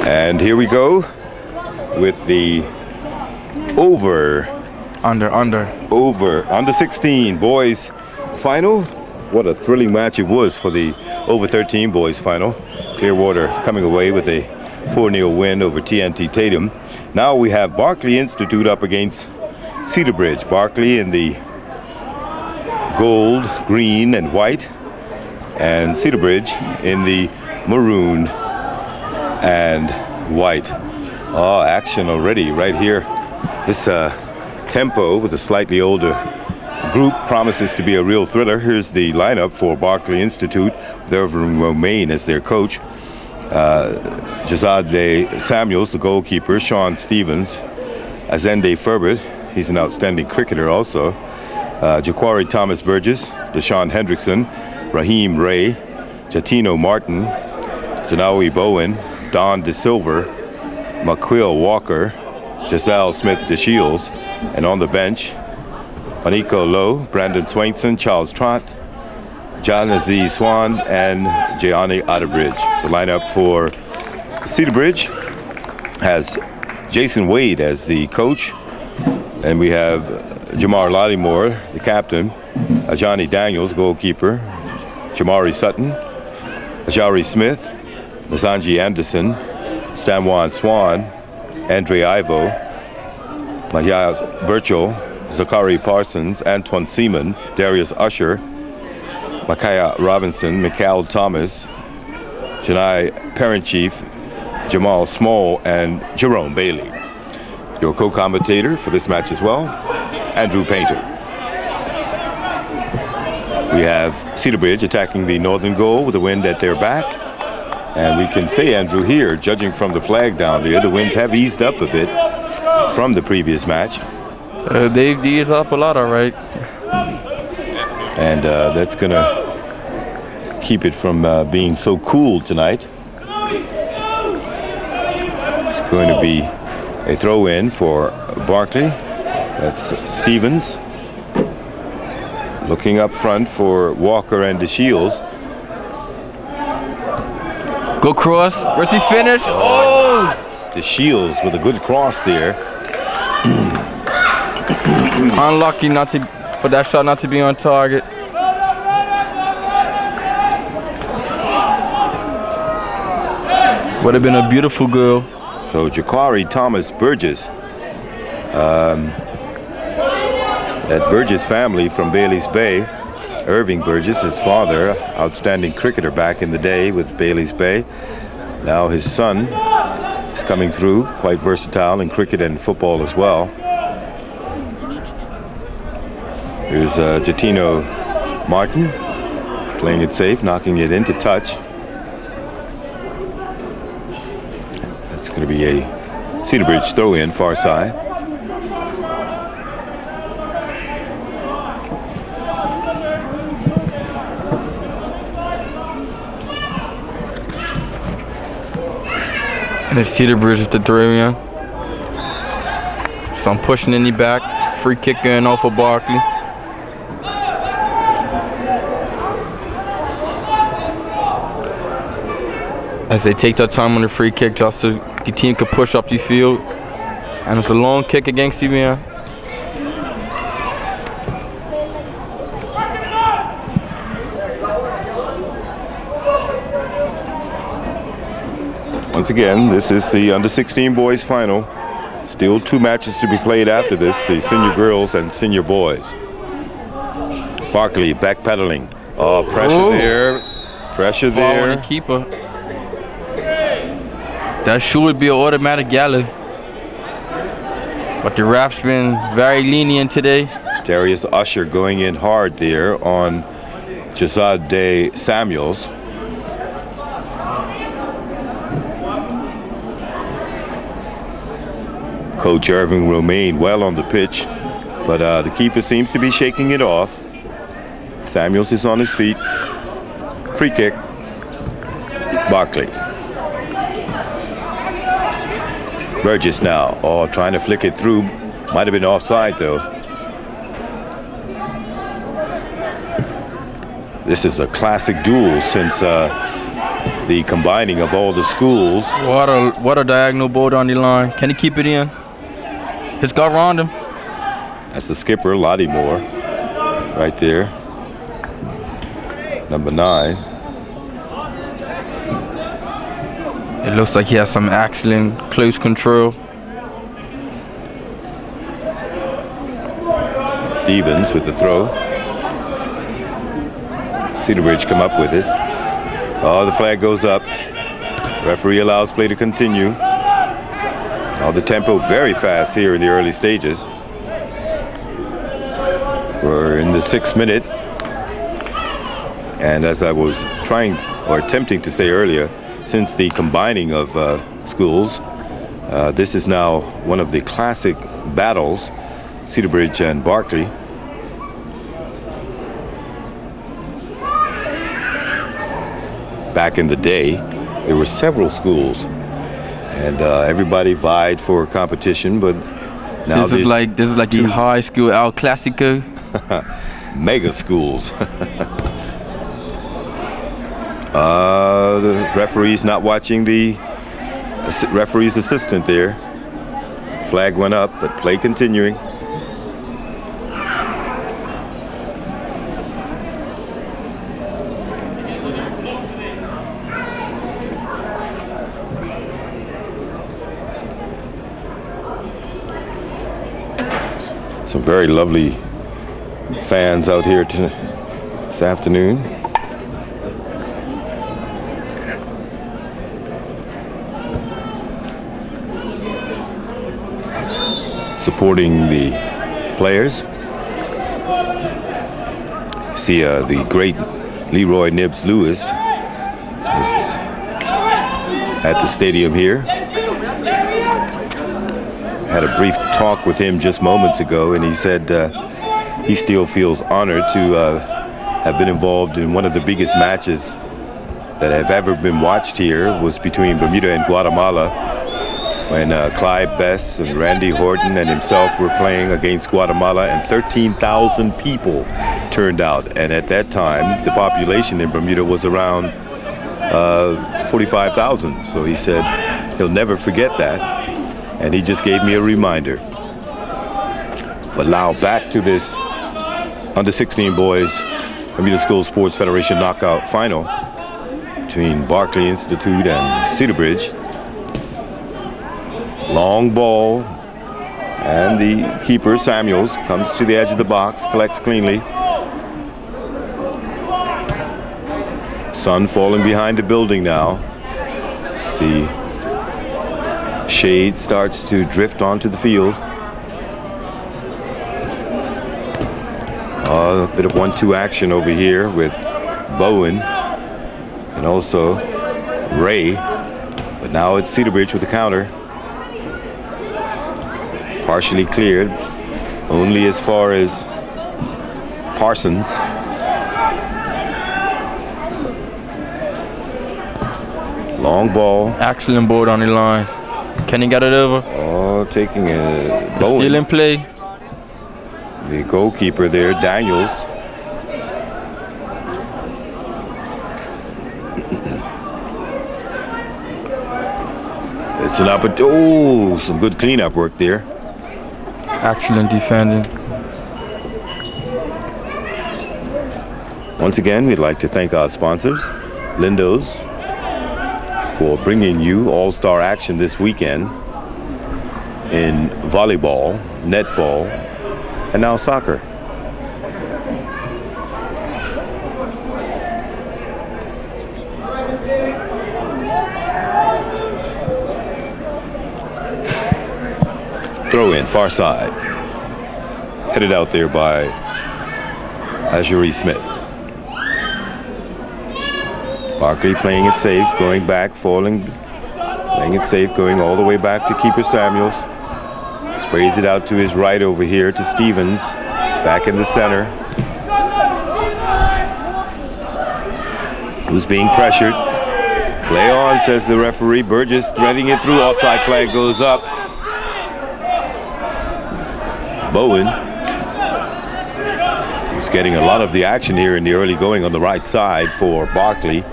And here we go with the under 16 boys final. What a thrilling match it was for the over 13 boys final. Clearwater coming away with a 4-0 win over TNT Tatum. Now we have Berkeley Institute up against Cedarbridge. Berkeley in the gold, green, and white, and Cedarbridge in the maroon and white. Oh, action already right here. This tempo with a slightly older group promises to be a real thriller. Here's the lineup for Berkeley Institute with Irvin Romaine as their coach. Jazade Samuels, the goalkeeper. Sean Stevens. Azende Ferbert, he's an outstanding cricketer also. Jaquari Thomas Burgess. Deshaun Hendrickson. Raheem Ray. Jatino Martin. Zanawi Bowen. Don DeSilver. McQuill Walker. Giselle Smith DeShields. And on the bench, Aniko Lowe, Brandon Swainson, Charles Trott, John Aziz Swan, and Gianni Otterbridge. The lineup for Cedarbridge has Jason Wade as the coach, and we have Jamar Lottymore, the captain, Johnny Daniels, goalkeeper, Jamari Sutton, Ajari Smith, Nazanji Anderson, Stanwan Swan, Andre Ivo, Mahia Birchall, Zachary Parsons, Antoine Seaman, Darius Usher, Makaya Robinson, Mikhail Thomas, Janai Parent-Chief, Jamal Small, and Jerome Bailey. Your co-commentator for this match as well, Andrew Painter. We have Cedarbridge attacking the northern goal with the wind at their back. And we can say, Andrew, here, judging from the flag down there, the winds have eased up a bit from the previous match. They've eased up a lot, all right. And that's going to keep it from being so cool tonight. It's going to be a throw-in for Berkeley. That's Stevens. Looking up front for Walker and DeShields. Good cross. Where's he finish? Oh! DeShields with a good cross there. Unlucky not to, for that shot not to be on target. Would have been a beautiful goal. So Jaquari Thomas Burgess, that Burgess family from Bailey's Bay. Irving Burgess, his father, outstanding cricketer back in the day with Bailey's Bay. Now his son is coming through, quite versatile in cricket and football as well. Here's Jatino Martin playing it safe, knocking it into touch. That's going to be a Cedarbridge throw-in, far side. And it's Cedarbridge with the throw-in. So I'm pushing in the back. Free kick in off of Berkeley. As they take their time on the free kick just so the team can push up the field. And it's a long kick against the man. Once again, this is the under-16 boys final. Still 2 matches to be played after this, the senior girls and senior boys. Berkeley backpedaling. Oh, pressure there. Pressure there. The keeper. That should be an automatic yellow. But the ref's been very lenient today. Darius Usher going in hard there on Jazade Samuels. Coach Irving Romaine well on the pitch, but the keeper seems to be shaking it off. Samuels is on his feet. Free kick. Berkeley. Burgess now. Oh, trying to flick it through. Might have been offside though. This is a classic duel since the combining of all the schools. What a diagonal ball down the line. Can he keep it in? He's got around him. That's the skipper, Lottie Moore, right there. Number 9. It looks like he has some excellent close control. Stevens with the throw. Cedarbridge come up with it. Oh, the flag goes up. Referee allows play to continue. Oh, the tempo very fast here in the early stages. We're in the 6th minute. And as I was trying or attempting to say earlier, since the combining of schools, this is now one of the classic battles, Cedarbridge and Berkeley. Back in the day, there were several schools, and everybody vied for competition. But now this is like the high school El Clasico. Mega schools. The referee's not watching the referee's assistant there. Flag went up, but play continuing. Some very lovely fans out here this afternoon. Supporting the players. See the great Leroy Nibs Lewis is at the stadium here. Had a brief talk with him just moments ago, and he said he still feels honored to have been involved in one of the biggest matches that have ever been watched here. Was between Bermuda and Guatemala, when Clyde Bess and Randy Horton and himself were playing against Guatemala, and 13,000 people turned out. And at that time, the population in Bermuda was around 45,000. So he said he'll never forget that. And he just gave me a reminder. But now back to this under 16 boys Bermuda School Sports Federation knockout final between Berkeley Institute and Cedarbridge. Long ball, and the keeper, Samuels, comes to the edge of the box, collects cleanly. Sun falling behind the building now. The shade starts to drift onto the field. A bit of 1-2 action over here with Bowen and also Ray, but now it's Cedarbridge with the counter. Partially cleared, only as far as Parsons. Long ball. Excellent ball on the line. Can he get it over? Oh, taking a Bowen. Still in play. The goalkeeper there, Daniels. It's an opportunity. Oh, some good cleanup work there. Excellent defending. Once again, we'd like to thank our sponsors, Lindo's, for bringing you all-star action this weekend in volleyball, netball, and now soccer. Throw in, far side. Headed out there by Azuri Smith. Berkeley playing it safe, going back, falling, playing it safe, going all the way back to keeper Samuels. Sprays it out to his right over here to Stevens, back in the center. Who's being pressured? Play on, says the referee. Burgess threading it through, offside flag goes up. Bowen, who's getting a lot of the action here in the early going on the right side for Berkeley.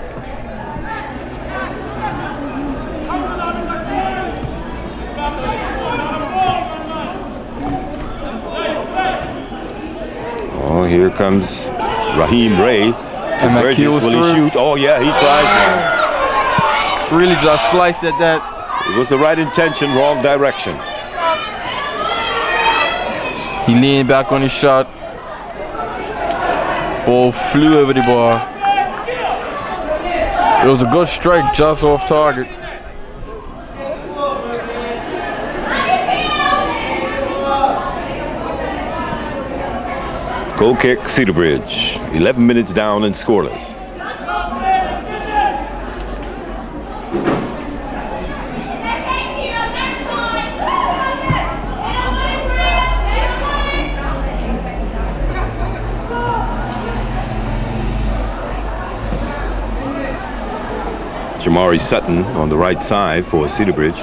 here comes Raheem Ray to Burgess. Will he shoot? Oh yeah, he tries now. Really just sliced at that. It was the right intention, wrong direction. He leaned back on his shot. Ball flew over the bar. It was a good strike, just off target. Goal kick, Cedarbridge. 11 minutes down and scoreless. Jamari Sutton on the right side for Cedarbridge.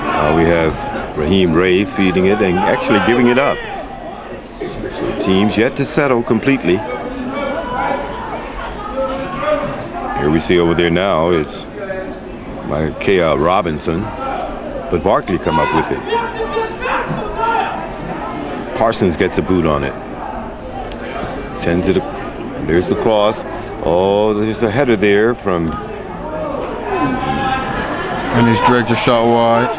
Now we have Raheem Ray feeding it and actually giving it up. So teams yet to settle completely. Here we see over there now, it's Micaiah Robinson, but Berkeley come up with it. Parsons gets a boot on it. Sends it, and there's the cross. Oh, there's a header there from... And he's dragged a shot wide.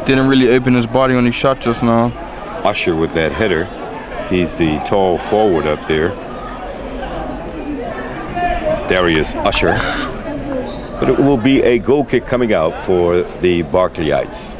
Didn't really open his body when he shot just now. Usher with that header. He's the tall forward up there. Darius Usher. But it will be a goal kick coming out for the Berkeleyites.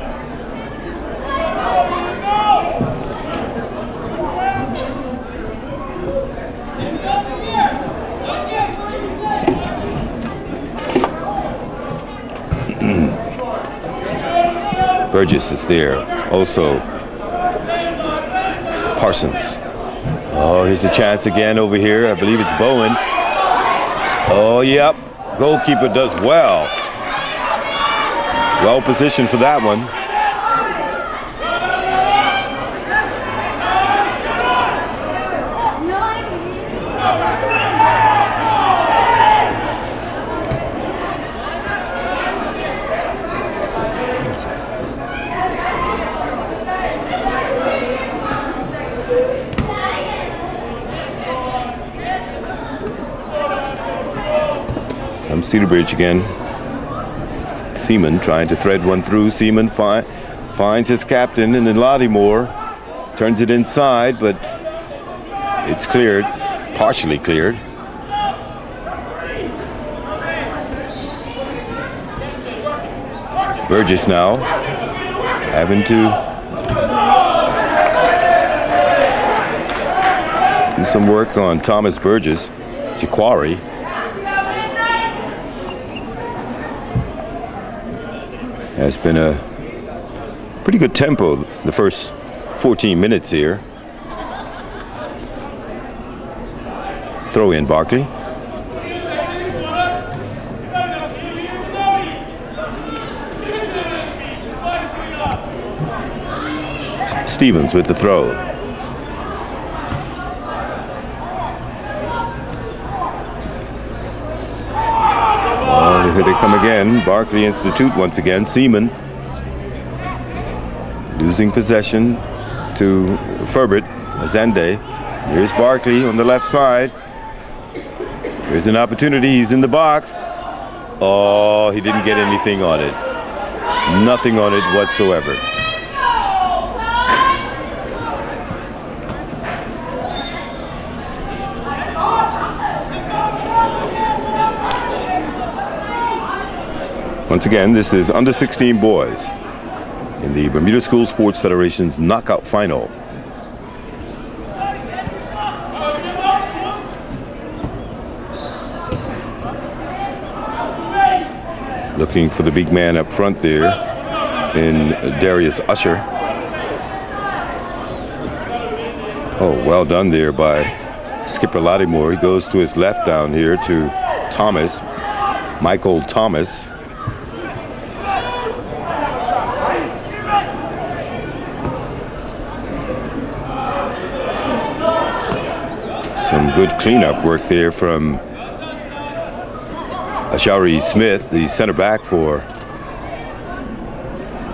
Burgess is there. Also, Parsons. Oh, here's a chance again over here. I believe it's Bowen. Oh, yep. Goalkeeper does well. Well positioned for that one. Cedarbridge again. Seaman trying to thread one through. Seaman finds his captain, and then Lottymore turns it inside, but it's cleared, partially cleared. Burgess now having to do some work on Thomas Burgess. Jaquari. Has been a pretty good tempo the first 14 minutes here. Throw in Berkeley. Stevens with the throw. Here they come again. Berkeley Institute once again. Seaman losing possession to Ferbert. Azende. Here's Berkeley on the left side. Here's an opportunity. He's in the box. Oh, he didn't get anything on it. Nothing on it whatsoever. Once again, this is under 16 boys in the Bermuda School Sports Federation's knockout final. Looking for the big man up front there in Darius Usher. Oh, well done there by skipper Lottymore. He goes to his left down here to Thomas, Michael Thomas. Some good cleanup work there from Ashari Smith, the center back for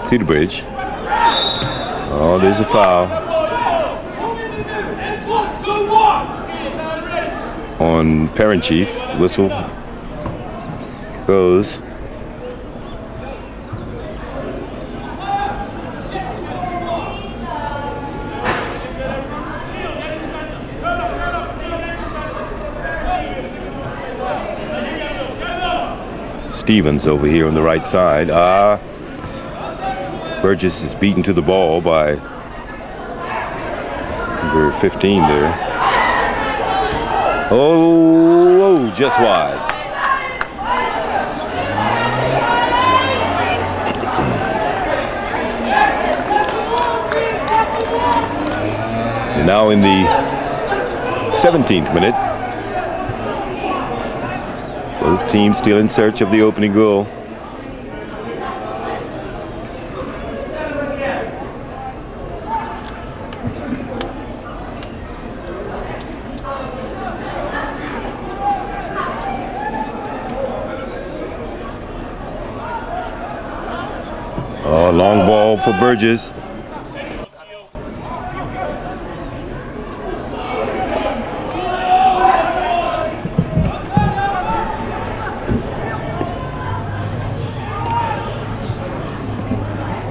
Cedarbridge. Oh, there's a foul on Parent Chief. Whistle goes. Stevens over here on the right side. Burgess is beaten to the ball by number 15 there. Oh, just wide. And now in the 17th minute, both teams still in search of the opening goal. Oh, long ball for Burgess.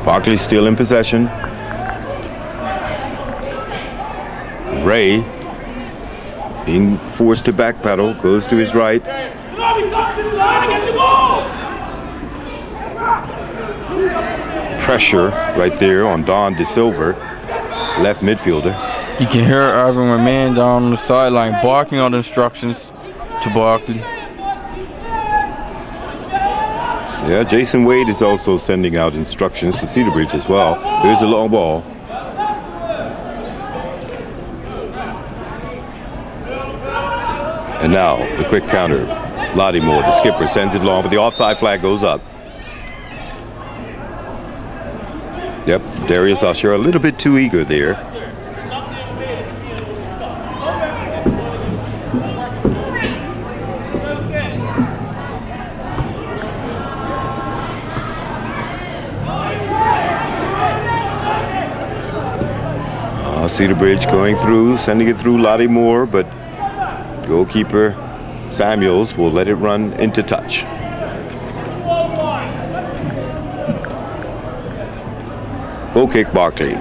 Berkeley still in possession. Ray being forced to backpedal, goes to his right. Pressure right there on Don De Silver, left midfielder. You can hear Irvin, my man, down on the sideline barking out instructions to Berkeley. Yeah, Jason Wade is also sending out instructions for Cedarbridge as well. There's a long ball. And now the quick counter. Lottymore, the skipper, sends it long, but the offside flag goes up. Yep, Darius Usher a little bit too eager there. Cedarbridge going through, sending it through Lottymore, but goalkeeper Samuels will let it run into touch. Goal kick, Berkeley.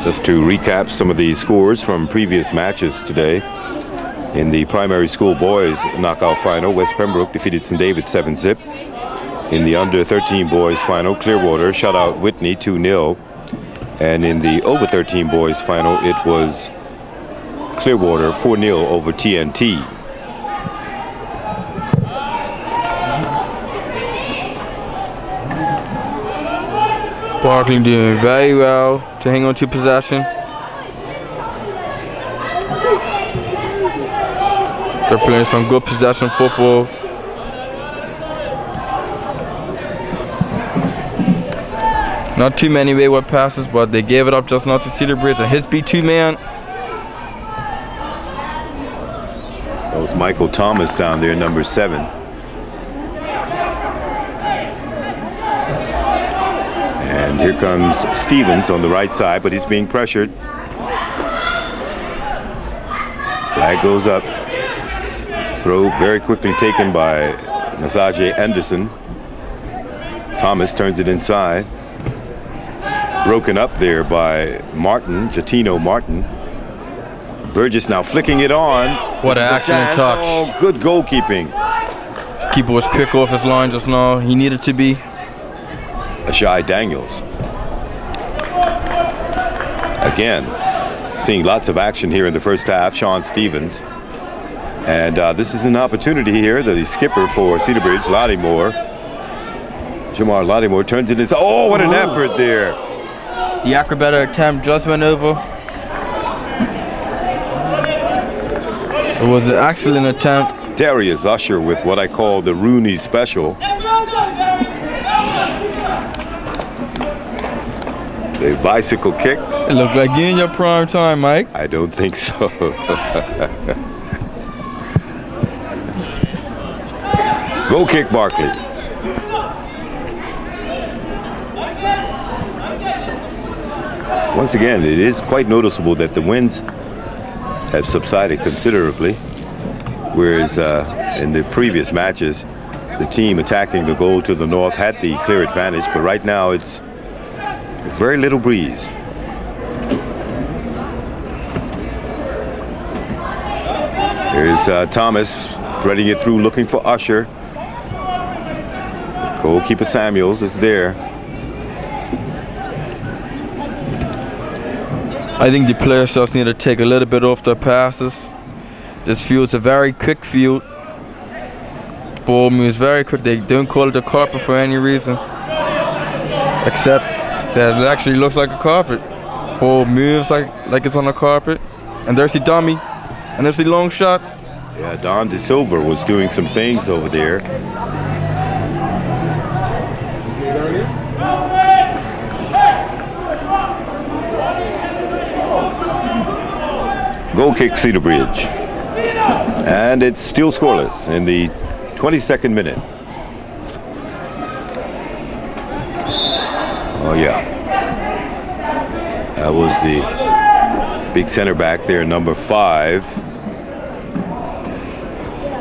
Just to recap some of the scores from previous matches today. In the primary school boys knockout final, West Pembroke defeated St. David 7-zip. In the under 13 boys final, Clearwater shut out Whitney 2-0. And in the over 13 boys final, it was Clearwater 4-0 over TNT. Berkeley doing very well to hang on to possession. They're playing some good possession football. Not too many wayward passes, but they gave it up just now to Cedarbridge. And his B2 man. That was Michael Thomas down there, number 7. And here comes Stevens on the right side, but he's being pressured. Flag goes up. Throw very quickly taken by Nasaje Anderson. Thomas turns it inside. Broken up there by Martin, Jatino Martin. Burgess now flicking it on. What an excellent touch. Oh, good goalkeeping. Keeper was quick off his line just now. He needed to be. Ashai Daniels. Again, seeing lots of action here in the first half. Sean Stevens. And this is an opportunity here. The skipper for Cedarbridge, Lottymore. Jamar Lottymore turns it inside. Oh, what an effort there. The acrobatic attempt just went over. It was an excellent attempt. Darius Usher with what I call the Rooney special. The bicycle kick. It looked like you in your prime time, Mike. I don't think so. Goal kick, Berkeley. Once again, it is quite noticeable that the winds have subsided considerably, whereas in the previous matches, the team attacking the goal to the north had the clear advantage, but right now it's very little breeze. Here's Thomas threading it through, looking for Usher. Goalkeeper Samuels is there. I think the players just need to take a little bit off their passes. This field's a very quick field. Ball moves very quick. They don't call it a carpet for any reason, except that it actually looks like a carpet. Ball moves like it's on a carpet. And there's the dummy. And there's the long shot. Yeah, Don De Silva was doing some things over there. Goal kick, Cedarbridge. And it's still scoreless in the 22nd minute. Oh, yeah. That was the big center back there, number 5.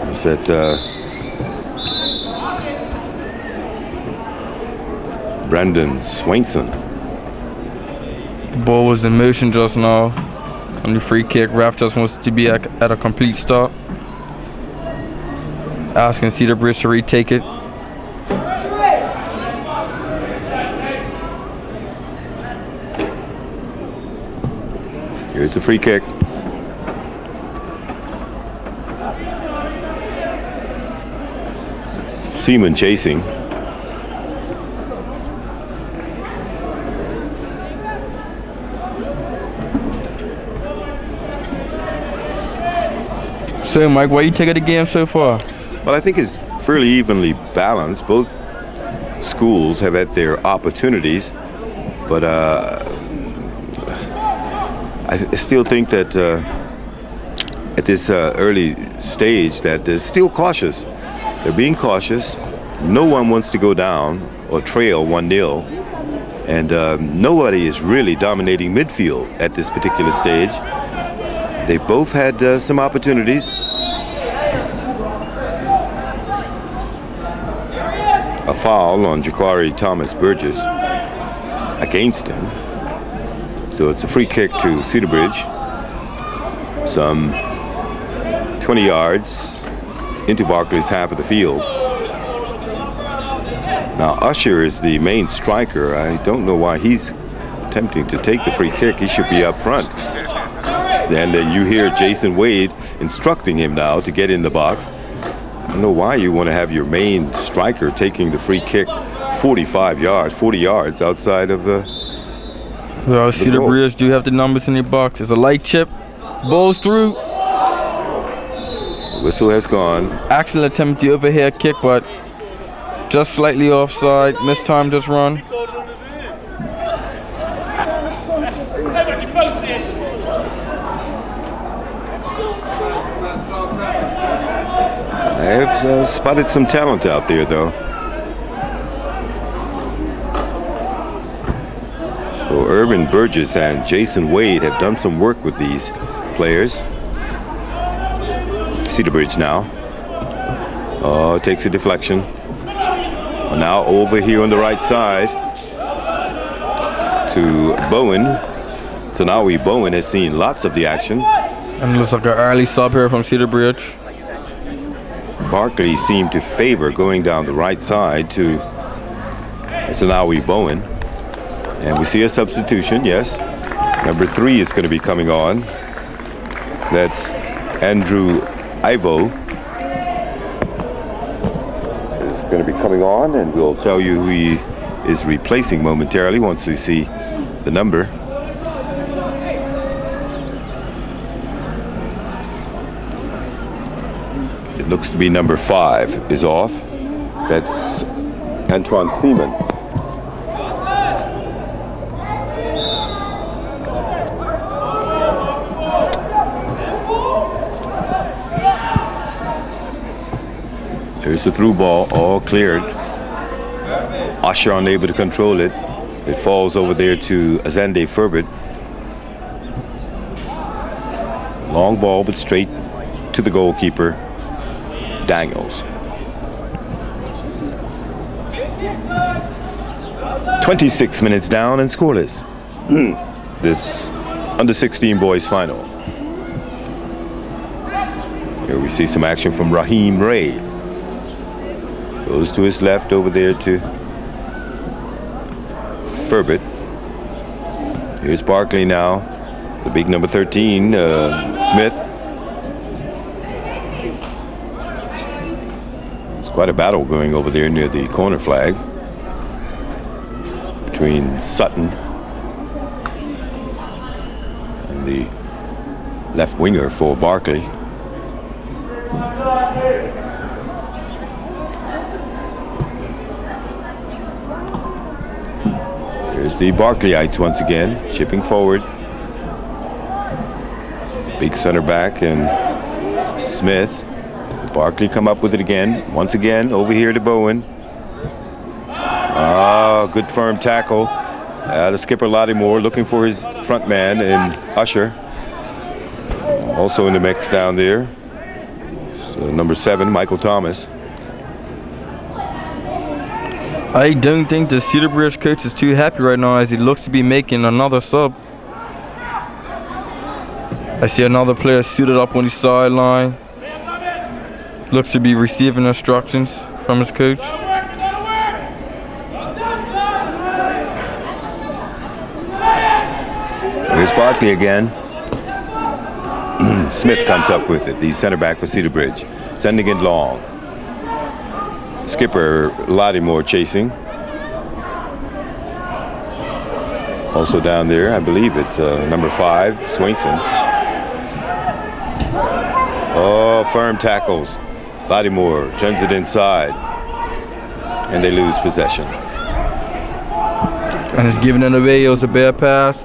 Was that Brandon Swainson? The ball was in motion just now. On the free kick, ref just wants to be at a complete stop. Asking Cedarbridge to retake it. Here's the free kick. Seaman chasing. So, Mike, why you taking the game so far? Well, I think it's fairly evenly balanced. Both schools have had their opportunities, but I still think that at this early stage that they're still cautious. They're being cautious. No one wants to go down or trail 1-0, and nobody is really dominating midfield at this particular stage. They both had some opportunities. A foul on Jaquari Thomas Burgess against him. So it's a free kick to Cedarbridge. Some 20 yards into Berkeley's half of the field. Now Usher is the main striker. I don't know why he's attempting to take the free kick. He should be up front. And then you hear Jason Wade instructing him now to get in the box. I don't know why you want to have your main striker taking the free kick 40 yards outside of the well, Cedarbridge do have the numbers in their box. It's a light chip. Ball's through. The whistle has gone. Excellent attempt to overhead kick, but just slightly offside. Mistimed this run. I've spotted some talent out there, though. So Irvin Burgess and Jason Wade have done some work with these players. Cedarbridge now. Oh, takes a deflection. Now over here on the right side to Bowen. So now Bowen has seen lots of the action. And it looks like an early sub here from Cedarbridge. Berkeley seemed to favor going down the right side to Sanawi Bowen. And we see a substitution, yes. Number 3 is going to be coming on. That's Andrew Ivo. Is going to be coming on, and we'll tell you who he is replacing momentarily once we see the number. It looks to be number 5 is off. That's Antoine Seaman. Here's the through ball, all cleared. Usher unable to control it. It falls over there to Azende Furbet. Long ball, but straight to the goalkeeper, Daniels. 26 minutes down and scoreless. This under-16 boys final. Here we see some action from Raheem Ray. Goes to his left over there to Furbet. Here's Berkeley now. The big number 13, Smith. There's quite a battle going over there near the corner flag between Sutton and the left winger for Berkeley. Here's the Berkeleyites once again, shipping forward. Big center back and Smith. Berkeley come up with it again. Once again, over here to Bowen. Ah, good firm tackle. The skipper Lattimore looking for his front man and Usher. Also in the mix down there. So number 7, Michael Thomas. I don't think the Cedarbridge coach is too happy right now as he looks to be making another sub. I see another player suited up on the sideline. Looks to be receiving instructions from his coach. Here's Berkeley again. Smith comes up with it, the center back for Cedarbridge, sending it long. Skipper Lattimore chasing. Also down there, I believe it's number 5, Swainson. Oh, firm tackles. Lattimore turns it inside, and they lose possession. And it's giving it away. It was a bad pass.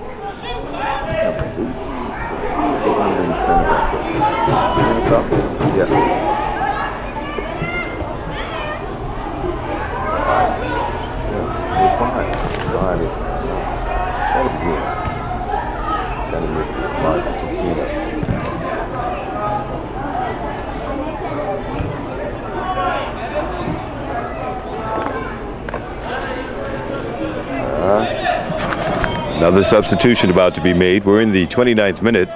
Another substitution about to be made. We're in the 29th minute,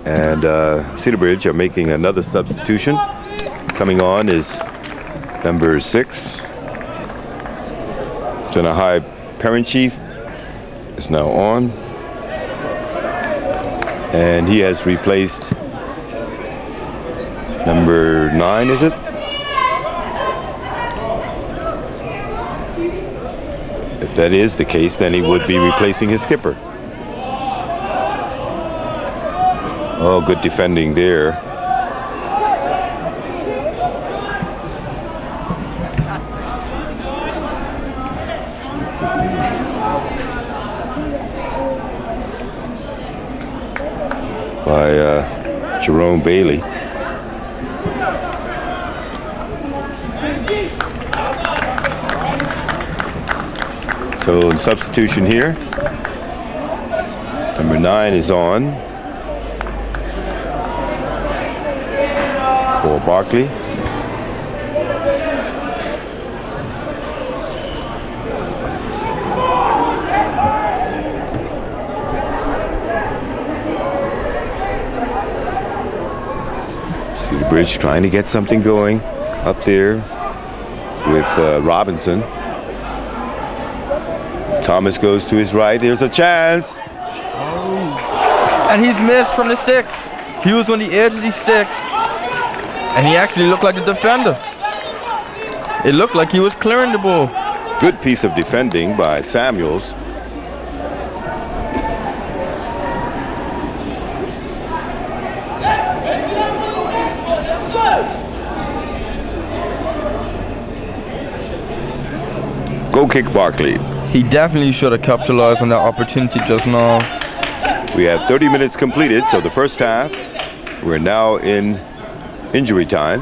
and Cedarbridge are making another substitution. Coming on is number 6. High Parent Chief is now on, and he has replaced number 9, is it? If that is the case, then he would be replacing his skipper. Oh, good defending there. By Jerome Bailey. So in substitution here, number 9 is on for Berkeley. Cedarbridge trying to get something going up there with Robinson. Thomas goes to his right. There's a chance. Oh. And he's missed from the 6. He was on the edge of the 6. And he actually looked like a defender. It looked like he was clearing the ball. Good piece of defending by Samuels. Goal kick Berkeley. He definitely should have capitalized on that opportunity just now. We have 30 minutes completed, so the first half, we're now in injury time.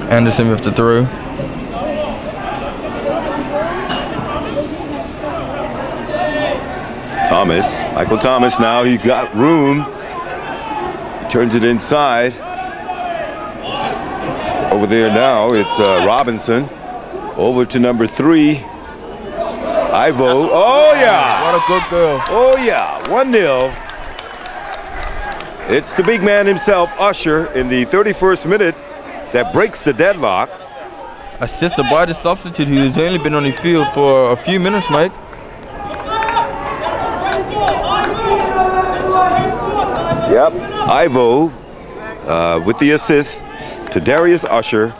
Anderson with the throw. Thomas, Michael Thomas now, he got room. He turns it inside. Over there now, it's Robinson. Over to number 3. Ivo. Oh, yeah. What a good goal. Oh, yeah. 1-0. It's the big man himself, Usher, in the 31st minute that breaks the deadlock. Assisted by the substitute who's only been on the field for a few minutes, Mike. Yep. Ivo with the assist to Darius Usher,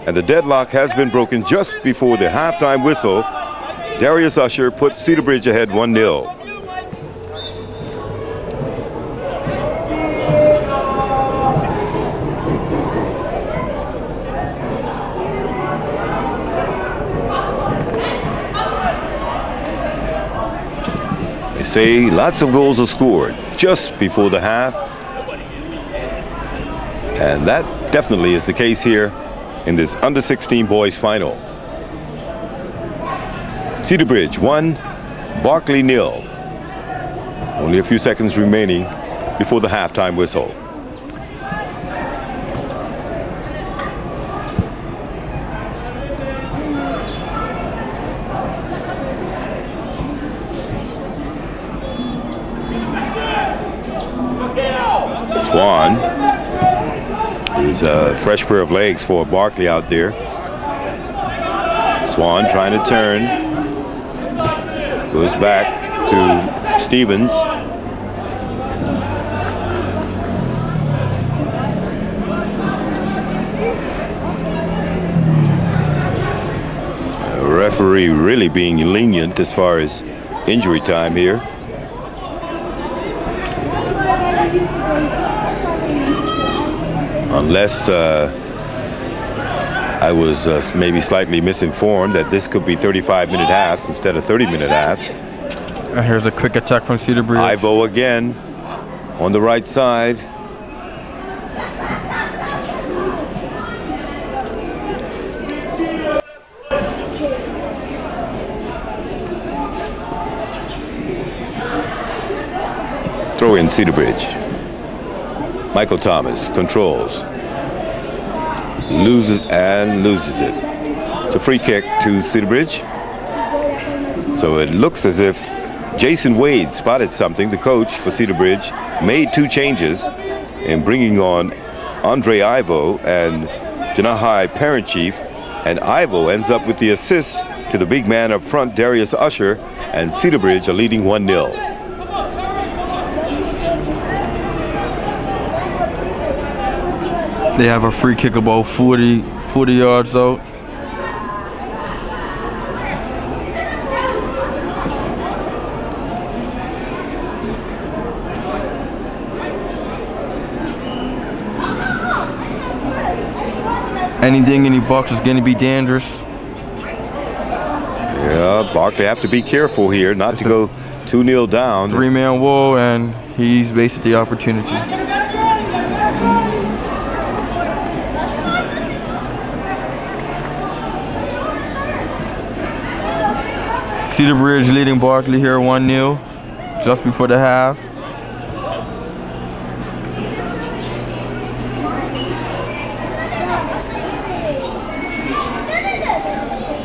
and the deadlock has been broken just before the halftime whistle. Darius Usher put Cedarbridge ahead 1-0. They say lots of goals are scored just before the half, and that definitely is the case here in this under-16 boys final. Cedarbridge 1, Berkeley 0. Only a few seconds remaining before the halftime whistle. Swan, who's a fresh pair of legs for Berkeley out there. Swan trying to turn, goes back to Stevens. Referee really being lenient as far as injury time here. Unless I was maybe slightly misinformed that this could be 35-minute halves instead of 30-minute halves. And here's a quick attack from Cedarbridge. Ivo again on the right side. Throw in Cedarbridge. Michael Thomas controls, loses it. It's a free kick to Cedarbridge. So it looks as if Jason Wade spotted something. The coach for Cedarbridge made 2 changes in bringing on Andre Ivo and Janahai Parent Chief, and Ivo ends up with the assist to the big man up front, Darius Usher, and Cedarbridge are leading 1-0. They have a free kick about 40 yards out. Anything in the box is going to be dangerous. Yeah, Berkeley have to be careful here not to go 2-0 down. 3-man wall, and he's wasted the opportunity. Cedarbridge leading Berkeley here 1-0 just before the half.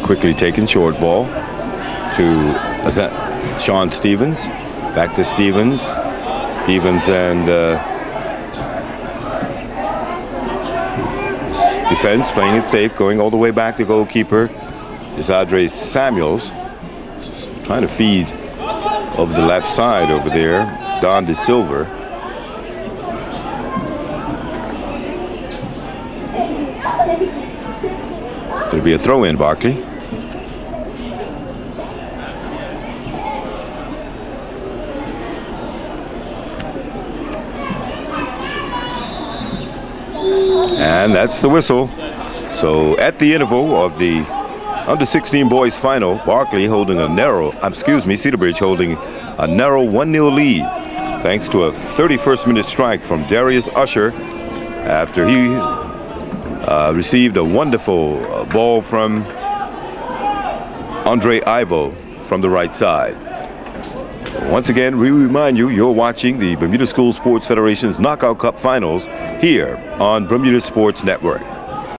Quickly taken short ball to Sean Stevens. Back to Stevens. Stevens and defense playing it safe, going all the way back to goalkeeper Cedarbridge Samuels. Trying to feed over the left side over there, Don De Silver. It'll be a throw in, Berkeley. And that's the whistle. So at the interval of the Under 16 boys final, Berkeley holding a narrow, Cedarbridge holding a narrow 1-0 lead, thanks to a 31st minute strike from Darius Usher after he received a wonderful ball from Andre Ivo from the right side. Once again, we remind you, you're watching the Bermuda School Sports Federation's Knockout Cup Finals here on Bermuda Sports Network.